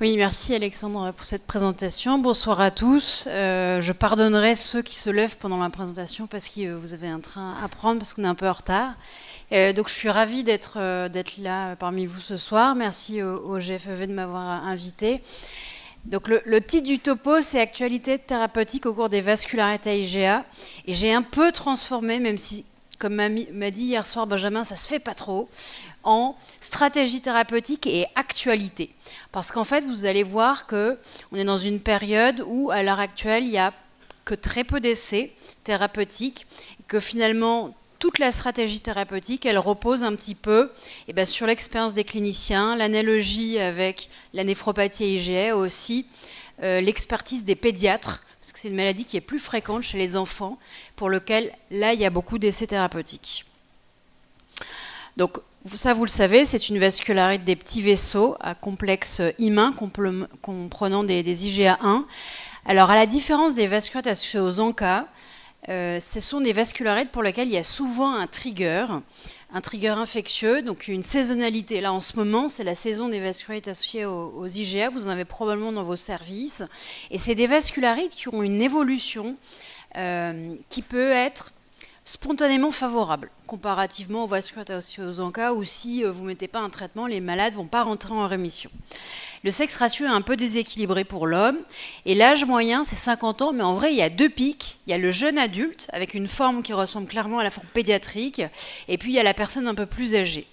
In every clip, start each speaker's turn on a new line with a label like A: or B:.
A: Oui, merci Alexandre pour cette présentation. Bonsoir à tous. Je pardonnerai ceux qui se lèvent pendant la présentation parce que vous avez un train à prendre parce qu'on est un peu en retard. Donc je suis ravie d'être là parmi vous ce soir. Merci au GFEV de m'avoir invité. Donc le titre du topo, c'est Actualité thérapeutique au cours des vascularités IgA. Et j'ai un peu transformé, même si, comme m'a dit hier soir Benjamin, ça se fait pas trop, en stratégie thérapeutique et actualité. Parce qu'en fait, vous allez voir qu'on est dans une période où, à l'heure actuelle, il n'y a que très peu d'essais thérapeutiques, et que finalement, toute la stratégie thérapeutique, elle repose un petit peu sur l'expérience des cliniciens, l'analogie avec la néphropathie IgA, aussi l'expertise des pédiatres, parce que c'est une maladie qui est plus fréquente chez les enfants, pour lequel, là, il y a beaucoup d'essais thérapeutiques. Donc, ça, vous le savez, c'est une vascularite des petits vaisseaux à complexe humain comprenant des IgA1. Alors, à la différence des vascularites associées aux ANCA, ce sont des vascularites pour lesquelles il y a souvent un trigger infectieux, donc une saisonnalité. Là, en ce moment, c'est la saison des vascularites associées aux IgA. Vous en avez probablement dans vos services. Et c'est des vascularites qui ont une évolution qui peut être spontanément favorable, comparativement aux vascularites associées aux ANCA, où si vous ne mettez pas un traitement, les malades ne vont pas rentrer en rémission. Le sexe ratio est un peu déséquilibré pour l'homme, et l'âge moyen, c'est 50 ans, mais en vrai, il y a deux pics. Il y a le jeune adulte, avec une forme qui ressemble clairement à la forme pédiatrique, et puis il y a la personne un peu plus âgée.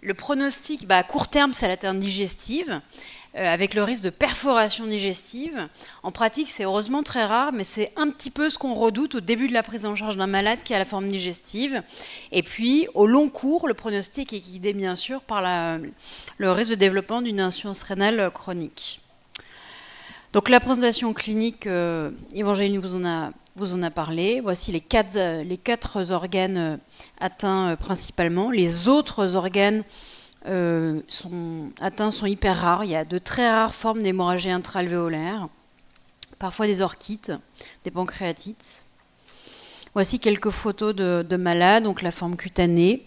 A: Le pronostic, à court terme, c'est l'atteinte digestive, avec le risque de perforation digestive. En pratique, c'est heureusement très rare, mais c'est un petit peu ce qu'on redoute au début de la prise en charge d'un malade qui a la forme digestive. Et puis, au long cours, le pronostic est guidé bien sûr par le risque de développement d'une insuffisance rénale chronique. Donc la présentation clinique, Évangéline vous en a parlé. Voici les quatre organes atteints principalement. Les autres organes sont hyper rares. Il y a de très rares formes d'hémorragie intra-alvéolaire, parfois des orchites, des pancréatites. Voici quelques photos de malades, donc la forme cutanée.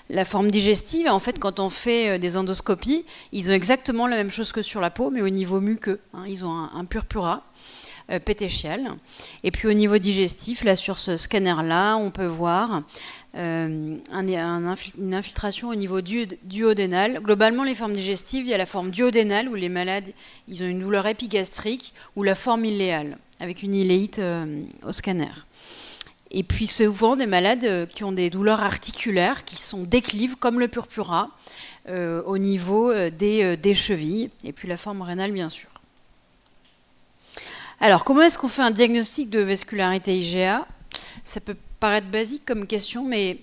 A: La forme digestive, en fait, quand on fait des endoscopies, ils ont exactement la même chose que sur la peau, mais au niveau muqueux. Ils ont un purpura pétéchial. Et puis au niveau digestif, là sur ce scanner-là, on peut voir une infiltration au niveau duodénal. Globalement, les formes digestives, il y a la forme duodénale où les malades ils ont une douleur épigastrique, ou la forme iléale, avec une iléite au scanner. Et puis souvent des malades qui ont des douleurs articulaires qui sont déclives, comme le purpura, au niveau des chevilles, et puis la forme rénale bien sûr. Alors, comment est-ce qu'on fait un diagnostic de vascularité IgA ? Ça peut paraître basique comme question, mais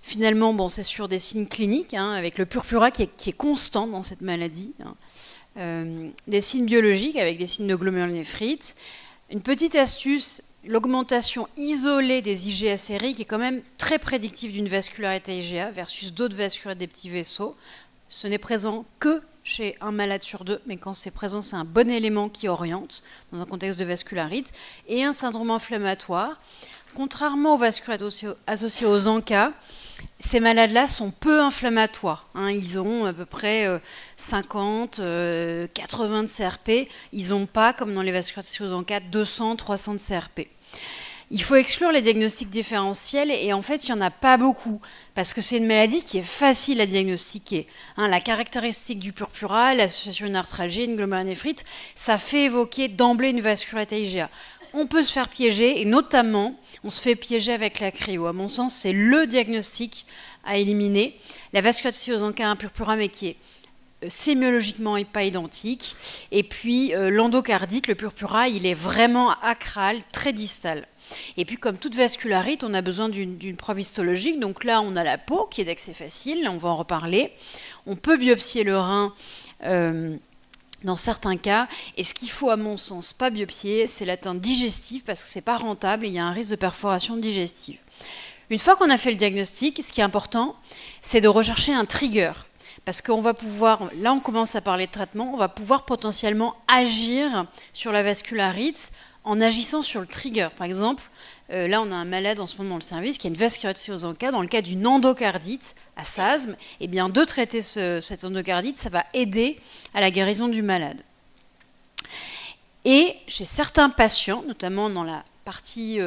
A: finalement, c'est sur des signes cliniques, avec le purpura qui est constant dans cette maladie, des signes biologiques avec des signes de glomérulonéphrite. Une petite astuce, l'augmentation isolée des IgA sériques est quand même très prédictive d'une vascularité IgA versus d'autres vascularités des petits vaisseaux. Ce n'est présent que chez un malade sur deux, mais quand c'est présent, c'est un bon élément qui oriente dans un contexte de vascularite. Et un syndrome inflammatoire. Contrairement aux vascularites associées aux ANCA, ces malades-là sont peu inflammatoires. Ils ont à peu près 50, 80 de CRP. Ils n'ont pas, comme dans les vascularites associées aux ANCA, 200, 300 de CRP. Il faut exclure les diagnostics différentiels et en fait, il n'y en a pas beaucoup parce que c'est une maladie qui est facile à diagnostiquer. La caractéristique du purpura, l'association d'une arthralgie, une glomérulonéphrite, ça fait évoquer d'emblée une vascularité IgA. On peut se faire piéger et notamment, on se fait piéger avec la cryo. À mon sens, c'est le diagnostic à éliminer. La vascularité aux ANCA a un purpura mais qui est sémiologiquement pas identique. Et puis l'endocardite, le purpura, il est vraiment acral, très distal. Et puis comme toute vascularite, on a besoin d'une preuve histologique. Donc là, on a la peau qui est d'accès facile, on va en reparler. On peut biopsier le rein dans certains cas. Et ce qu'il faut, à mon sens, pas biopsier, c'est l'atteinte digestive parce que c'est pas rentable et il y a un risque de perforation digestive. Une fois qu'on a fait le diagnostic, ce qui est important, c'est de rechercher un trigger. Parce qu'on va pouvoir, là on commence à parler de traitement, on va pouvoir potentiellement agir sur la vascularite en agissant sur le trigger. Par exemple, là on a un malade en ce moment dans le service qui a une vascularite aux ANCA. Dans le cas d'une endocardite à SASM, de traiter cette endocardite, ça va aider à la guérison du malade. Et chez certains patients, notamment dans la partie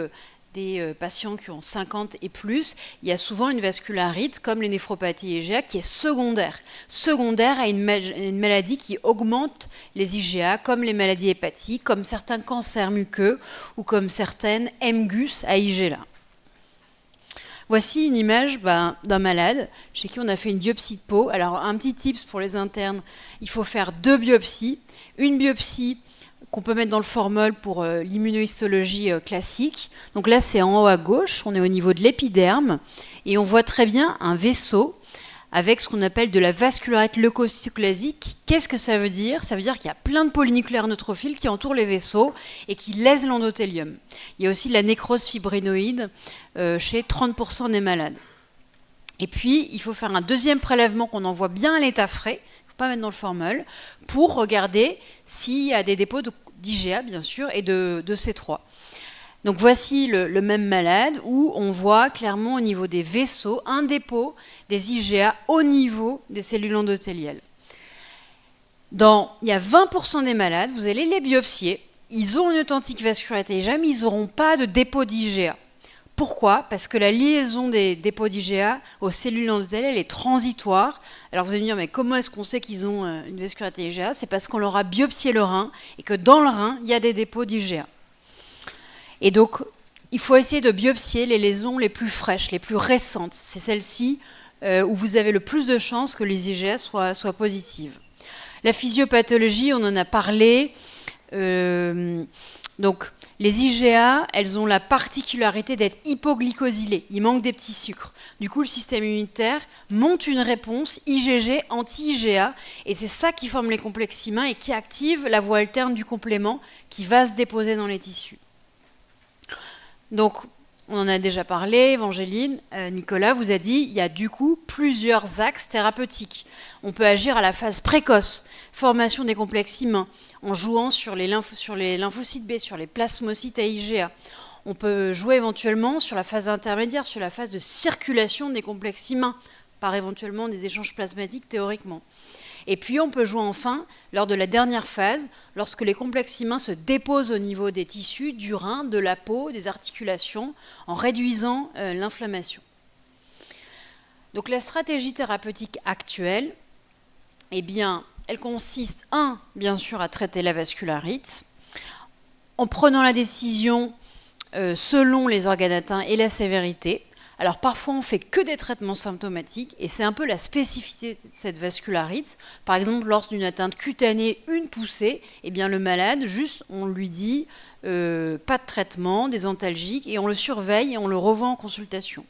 A: des patients qui ont 50 et plus, il y a souvent une vascularite, comme les néphropathies IgA, qui est secondaire. Secondaire à une maladie qui augmente les IgA, comme les maladies hépatiques, comme certains cancers muqueux ou comme certaines MGUS à IgA. Voici une image d'un malade chez qui on a fait une biopsie de peau. Alors, un petit tips pour les internes, il faut faire 2 biopsies. Une biopsie qu'on peut mettre dans le formol pour l'immunohistologie classique. Donc là, c'est en haut à gauche, on est au niveau de l'épiderme, et on voit très bien un vaisseau avec ce qu'on appelle de la vascularite leucocytoclasique. Qu'est-ce que ça veut dire? Ça veut dire qu'il y a plein de polynucléaires neutrophiles qui entourent les vaisseaux et qui lèsent l'endothélium. Il y a aussi de la nécrose fibrinoïde chez 30% des malades. Et puis, il faut faire un deuxième prélèvement qu'on envoie bien à l'état frais, pas mettre dans le formol, pour regarder s'il y a des dépôts d'IgA, bien sûr, et de C3. Donc voici le même malade où on voit clairement au niveau des vaisseaux un dépôt des IgA au niveau des cellules endothéliales. Il y a 20% des malades, vous allez les biopsier, ils ont une authentique vascularité IgA, mais ils n'auront pas de dépôt d'IgA. Pourquoi? Parce que la liaison des dépôts d'IgA aux cellules endothéliales est transitoire. Alors vous allez me dire, mais comment est-ce qu'on sait qu'ils ont une vascularité IgA? C'est parce qu'on leur a biopsié le rein et que dans le rein, il y a des dépôts d'IgA. Et donc, il faut essayer de biopsier les lésions les plus fraîches, les plus récentes. C'est celles-ci où vous avez le plus de chances que les IgA soient positives. La physiopathologie, on en a parlé. Donc, les IgA, elles ont la particularité d'être hypoglycosylées. Il manque des petits sucres. Du coup, le système immunitaire monte une réponse IgG anti-IgA. Et c'est ça qui forme les complexes humains et qui active la voie alterne du complément qui va se déposer dans les tissus. Donc, on en a déjà parlé, Évangéline, Nicolas vous a dit, il y a du coup plusieurs axes thérapeutiques. On peut agir à la phase précoce, formation des complexes humains, en jouant sur les lymphocytes B, sur les plasmocytes à IgA. On peut jouer éventuellement sur la phase intermédiaire, sur la phase de circulation des complexes humains, par éventuellement des échanges plasmatiques théoriquement. Et puis on peut jouer enfin lors de la dernière phase, lorsque les complexes humains se déposent au niveau des tissus, du rein, de la peau, des articulations, en réduisant l'inflammation. Donc la stratégie thérapeutique actuelle, eh bien, elle consiste, bien sûr, à traiter la vascularite, en prenant la décision selon les organes atteints et la sévérité. Alors parfois on fait que des traitements symptomatiques et c'est un peu la spécificité de cette vascularite. Par exemple, lors d'une atteinte cutanée, une poussée, eh bien le malade, juste on lui dit pas de traitement, des antalgiques et on le surveille et on le revoit en consultation.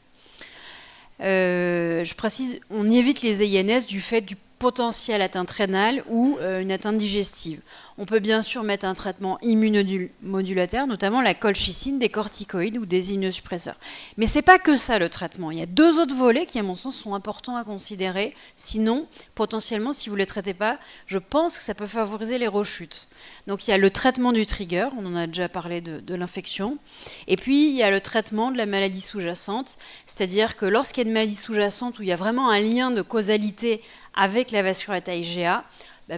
A: Je précise, on évite les INS du fait du potentiel atteinte rénale ou une atteinte digestive. On peut bien sûr mettre un traitement immunomodulateur, notamment la colchicine, des corticoïdes ou des immunosuppresseurs. Mais ce n'est pas que ça le traitement. Il y a 2 autres volets qui, à mon sens, sont importants à considérer. Sinon, potentiellement, si vous ne les traitez pas, je pense que ça peut favoriser les rechutes. Donc il y a le traitement du trigger, on en a déjà parlé de l'infection. Et puis il y a le traitement de la maladie sous-jacente, c'est-à-dire que lorsqu'il y a une maladie sous-jacente où il y a vraiment un lien de causalité avec la vascularite à IgA,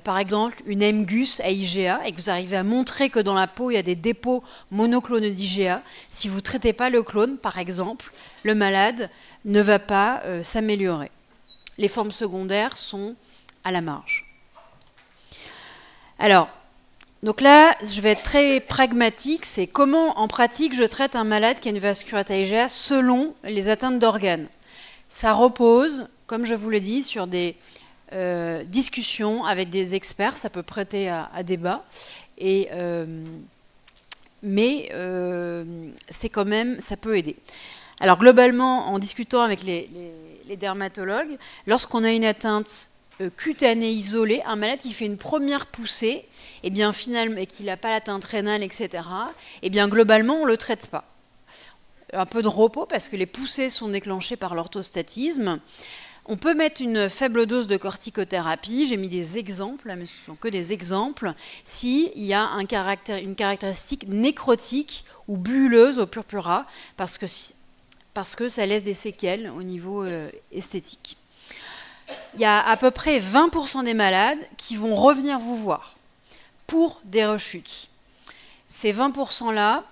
A: par exemple une MGUS à IgA, et que vous arrivez à montrer que dans la peau il y a des dépôts monoclones d'IgA, si vous ne traitez pas le clone, par exemple, le malade ne va pas s'améliorer. Les formes secondaires sont à la marge. Alors, donc là, je vais être très pragmatique, c'est comment en pratique je traite un malade qui a une vascularite à IgA selon les atteintes d'organes. Ça repose, comme je vous l'ai dit, sur des discussions avec des experts, ça peut prêter à débat, mais c'est quand même, ça peut aider. Alors globalement, en discutant avec les dermatologues, lorsqu'on a une atteinte cutanée isolée, un malade qui fait une première poussée, et bien finalement, et qu'il n'a pas l'atteinte rénale, etc., et bien globalement, on ne le traite pas. Un peu de repos, parce que les poussées sont déclenchées par l'orthostatisme. On peut mettre une faible dose de corticothérapie, j'ai mis des exemples, mais ce ne sont que des exemples, s'il y a une caractéristique nécrotique ou bulleuse au purpura, parce que ça laisse des séquelles au niveau esthétique. Il y a à peu près 20% des malades qui vont revenir vous voir pour des rechutes. Ces 20%-là,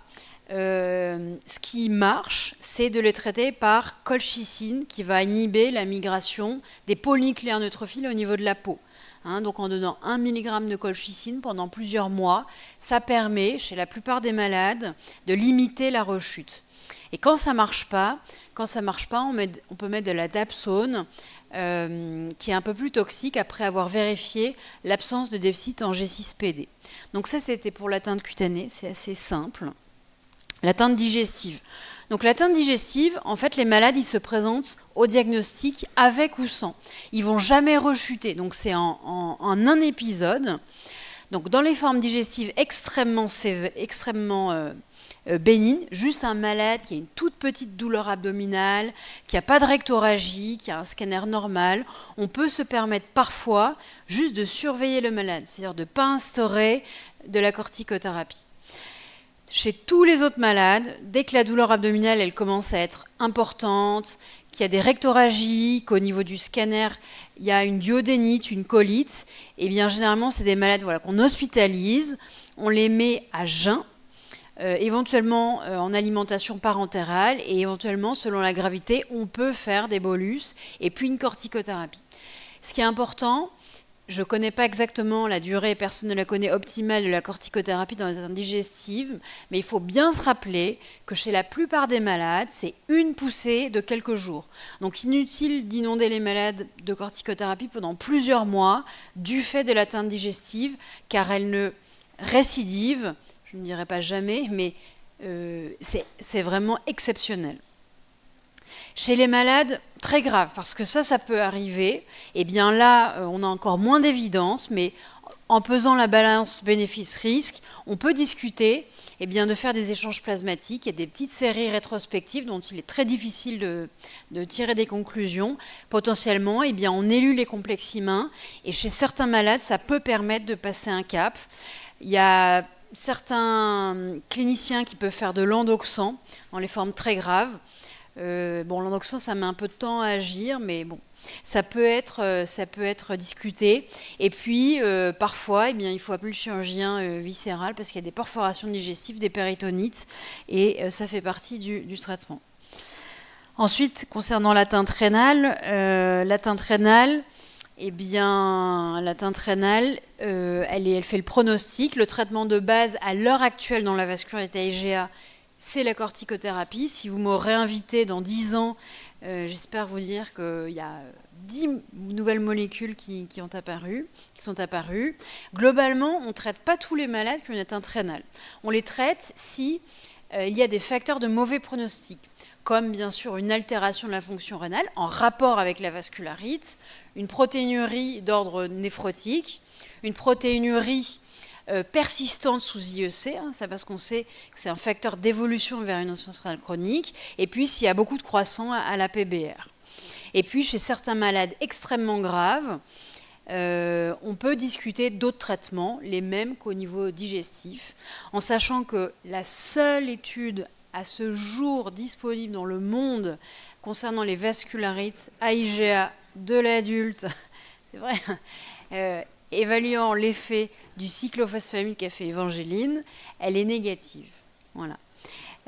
A: ce qui marche, c'est de les traiter par colchicine qui va inhiber la migration des polynucléaires neutrophiles au niveau de la peau. Donc en donnant 1 mg de colchicine pendant plusieurs mois, ça permet, chez la plupart des malades, de limiter la rechute. Et quand ça ne marche pas, on peut mettre de la dapsone, qui est un peu plus toxique après avoir vérifié l'absence de déficit en G6PD. Donc ça, c'était pour l'atteinte cutanée, c'est assez simple. L'atteinte digestive. Donc l'atteinte digestive, en fait, les malades, ils se présentent au diagnostic avec ou sans. Ils ne vont jamais rechuter, donc c'est en un épisode. Donc dans les formes digestives extrêmement bénignes, juste un malade qui a une toute petite douleur abdominale, qui n'a pas de rectorragie, qui a un scanner normal, on peut se permettre parfois juste de surveiller le malade, c'est-à-dire de ne pas instaurer de la corticothérapie. Chez tous les autres malades, dès que la douleur abdominale elle commence à être importante, qu'il y a des rectorragies, qu'au niveau du scanner, il y a une duodénite, une colite, et bien généralement, c'est des malades qu'on hospitalise, on les met à jeun, éventuellement en alimentation parentérale, et éventuellement, selon la gravité, on peut faire des bolus, et puis une corticothérapie. Ce qui est important, je ne connais pas exactement la durée, personne ne la connaît, optimale de la corticothérapie dans les atteintes digestives, mais il faut bien se rappeler que chez la plupart des malades, c'est une poussée de quelques jours. Donc inutile d'inonder les malades de corticothérapie pendant plusieurs mois du fait de l'atteinte digestive, car elle ne récidive, je ne dirais pas jamais, mais c'est vraiment exceptionnel. Chez les malades très graves, parce que ça peut arriver, et bien là, on a encore moins d'évidence, mais en pesant la balance bénéfice-risque, on peut discuter de faire des échanges plasmatiques. Il y a des petites séries rétrospectives dont il est très difficile de tirer des conclusions. Potentiellement, on élue les complexes humains, et chez certains malades, ça peut permettre de passer un cap. Il y a certains cliniciens qui peuvent faire de l'endoxan dans les formes très graves. L'endoxan, ça met un peu de temps à agir, mais bon, ça peut être discuté. Et puis, parfois, il faut appeler le chirurgien viscéral parce qu'il y a des perforations digestives, des péritonites, et ça fait partie du traitement. Ensuite, concernant l'atteinte rénale, elle fait le pronostic. Le traitement de base à l'heure actuelle dans la vascularité IgA, c'est la corticothérapie. Si vous me réinvitez dans 10 ans, j'espère vous dire qu'il y a 10 nouvelles molécules qui sont apparues. Globalement, on ne traite pas tous les malades qui ont une atteinte rénale. On les traite si il y a des facteurs de mauvais pronostic, comme bien sûr une altération de la fonction rénale en rapport avec la vascularite, une protéinurie d'ordre néphrotique, une protéinurie persistante sous IEC, ça parce qu'on sait que c'est un facteur d'évolution vers une insuffisance rénale chronique, et puis s'il y a beaucoup de croissant à la PBR. Et puis chez certains malades extrêmement graves, on peut discuter d'autres traitements, les mêmes qu'au niveau digestif, en sachant que la seule étude à ce jour disponible dans le monde concernant les vascularites IgA de l'adulte, c'est vrai, évaluant l'effet du cyclophosphamide qu'a fait Evangeline, elle est négative. Voilà.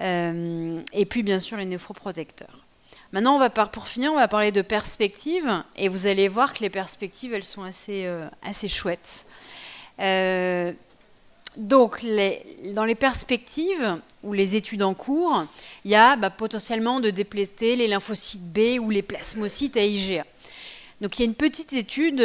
A: Et puis, bien sûr, les néphroprotecteurs. Maintenant, pour finir, on va parler de perspectives, et vous allez voir que les perspectives, elles sont assez chouettes. Donc, dans les perspectives ou les études en cours, il y a potentiellement de dépléter les lymphocytes B ou les plasmocytes à IgA. Donc il y a une petite étude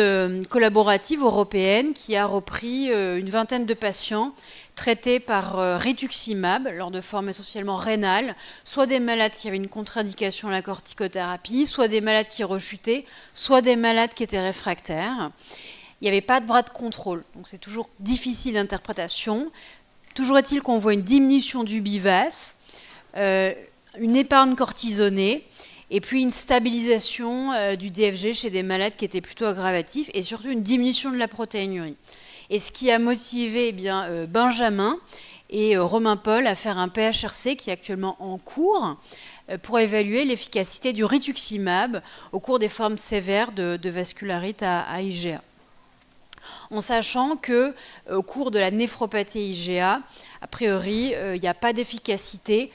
A: collaborative européenne qui a repris une vingtaine de patients traités par rituximab lors de formes essentiellement rénales, soit des malades qui avaient une contre-indication à la corticothérapie, soit des malades qui rechutaient, soit des malades qui étaient réfractaires. Il n'y avait pas de bras de contrôle, donc c'est toujours difficile d'interprétation. Toujours est-il qu'on voit une diminution du BIVAS, une épargne cortisonnée, et puis une stabilisation du DFG chez des malades qui étaient plutôt aggravatifs, et surtout une diminution de la protéinurie. Et ce qui a motivé Benjamin et Romain Paul à faire un PHRC qui est actuellement en cours pour évaluer l'efficacité du rituximab au cours des formes sévères de vascularite à IgA. en sachant que au cours de la néphropathie IgA, a priori, il n'y a pas d'efficacité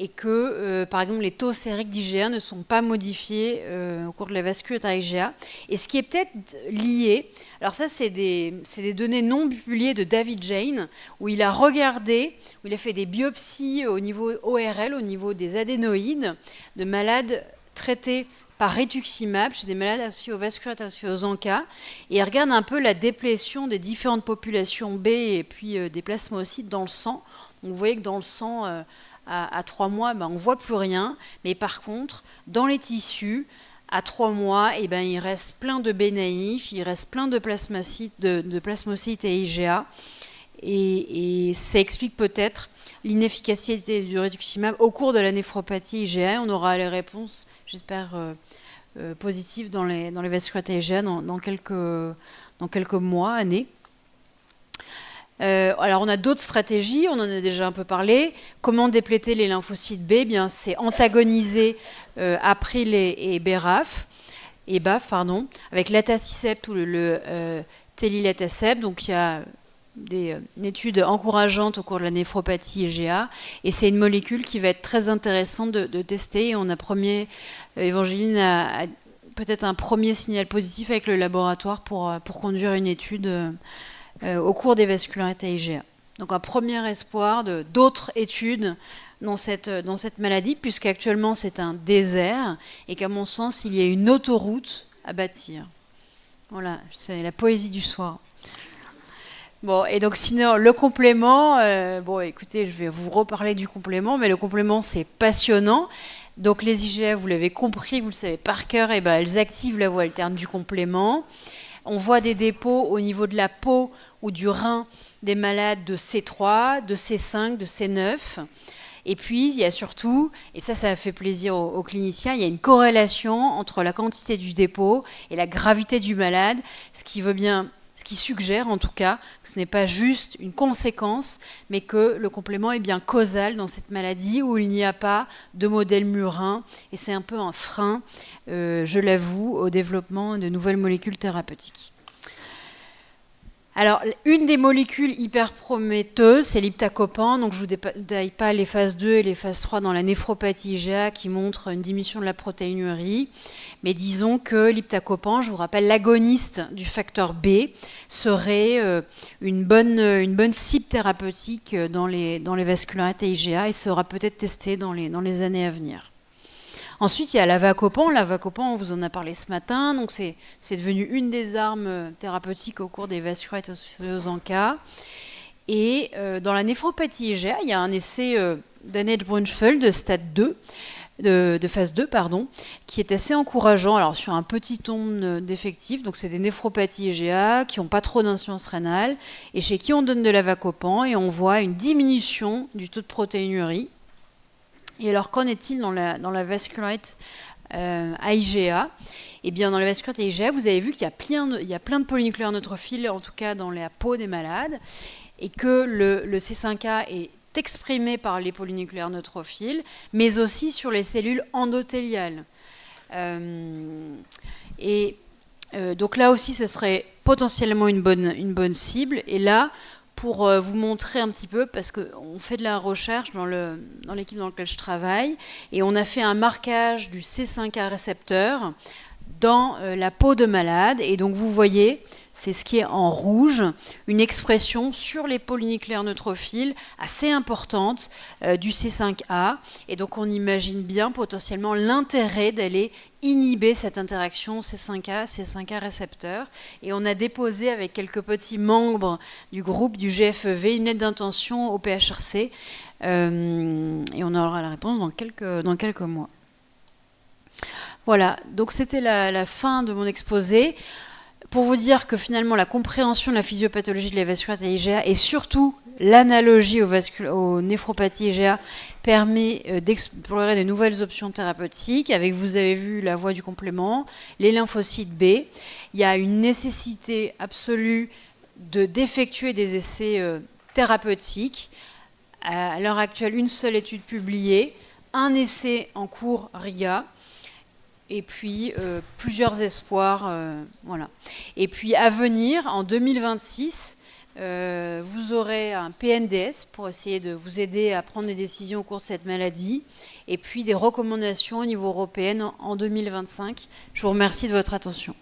A: et que, par exemple, les taux sériques d'IgA ne sont pas modifiés au cours de la vasculaire IgA. Et ce qui est peut-être lié, alors ça, c'est des données non publiées de David Jane, où il a regardé, où il a fait des biopsies au niveau ORL, au niveau des adénoïdes, de malades traités par rituximab chez des malades associés aux vasculaires, associés aux ANCA, et il regarde un peu la déplétion des différentes populations B et puis des plasmocytes dans le sang. Donc, vous voyez que dans le sang, à 3 mois, on ne voit plus rien, mais par contre, dans les tissus, à 3 mois, il reste plein de B naïfs, il reste plein de plasmocytes, et IgA, et ça explique peut-être l'inefficacité du rituximab au cours de la néphropathie IgA. On aura les réponses, j'espère, positives dans les vascularités IgA dans quelques mois, années. Alors on a d'autres stratégies, on en a déjà un peu parlé. Comment dépléter les lymphocytes B? Bien, c'est antagoniser April et BAF, avec l'atacicept ou le telilatacept. Donc il y a une étude encourageante au cours de la néphropathie IgA, et c'est une molécule qui va être très intéressante de tester. Et on a Evangeline a peut-être un premier signal positif avec le laboratoire pour conduire une étude au cours des vascularités IgA. Donc un premier espoir d'autres études dans cette maladie, puisqu'actuellement c'est un désert et qu'à mon sens il y a une autoroute à bâtir. Voilà, c'est la poésie du soir. Bon, et donc sinon le complément, écoutez, je vais vous reparler du complément, mais le complément c'est passionnant. Donc les IgA, vous l'avez compris, vous le savez par cœur, elles activent la voie alterne du complément. On voit des dépôts au niveau de la peau ou du rein des malades de C3, de C5, de C9. Et puis, il y a surtout, et ça fait plaisir aux cliniciens, il y a une corrélation entre la quantité du dépôt et la gravité du malade, ce qui suggère en tout cas que ce n'est pas juste une conséquence, mais que le complément est bien causal dans cette maladie où il n'y a pas de modèle murin, et c'est un peu un frein, je l'avoue, au développement de nouvelles molécules thérapeutiques. Alors, une des molécules hyper prometteuses, c'est l'iptacopan. Donc, je ne vous détaille pas les phases 2 et les phases 3 dans la néphropathie IgA qui montrent une diminution de la protéinurie. Mais disons que l'iptacopan, je vous rappelle, l'agoniste du facteur B, serait une bonne cible thérapeutique dans les vascularités IgA et sera peut-être testé dans les années à venir. Ensuite, il y a l'avacopan. L'avacopan, on vous en a parlé ce matin. Donc, c'est devenu une des armes thérapeutiques au cours des vascularités aux ANCA. Et dans la néphropathie IgA, il y a un essai d'Annette Brunfeld de stade 2, de phase 2, qui est assez encourageant. Alors, sur un petit nombre d'effectifs. Donc, c'est des néphropathies IgA qui n'ont pas trop d'insuffisance rénale et chez qui on donne de l'avacopan et on voit une diminution du taux de protéinurie. Et alors, qu'en est-il dans la vascularite IgA? Eh bien, dans la vascularite IgA, vous avez vu qu'il y a plein de polynucléaires neutrophiles, en tout cas dans la peau des malades, et que le C5a est exprimé par les polynucléaires neutrophiles, mais aussi sur les cellules endothéliales. Donc là aussi, ce serait potentiellement une bonne cible. Et là, pour vous montrer un petit peu, parce qu'on fait de la recherche dans l'équipe dans laquelle je travaille, et on a fait un marquage du C5a récepteur dans la peau de malade, et donc vous voyez, c'est ce qui est en rouge, une expression sur les polynucléaires neutrophiles assez importante du C5a, et donc on imagine bien potentiellement l'intérêt d'aller inhiber cette interaction C5a récepteur, et on a déposé avec quelques petits membres du groupe du GFEV une lettre d'intention au PHRC, et on aura la réponse dans quelques mois. Voilà, donc c'était la fin de mon exposé. Pour vous dire que finalement la compréhension de la physiopathologie de la vascularité IgA et surtout l'analogie aux néphropathies IgA permet d'explorer de nouvelles options thérapeutiques. Vous avez vu la voie du complément, les lymphocytes B. Il y a une nécessité absolue d'effectuer des essais thérapeutiques. À l'heure actuelle, une seule étude publiée, un essai en cours RIGA. Et puis plusieurs espoirs, voilà. Et puis à venir, en 2026, vous aurez un PNDS pour essayer de vous aider à prendre des décisions au cours de cette maladie, et puis des recommandations au niveau européen en 2025. Je vous remercie de votre attention.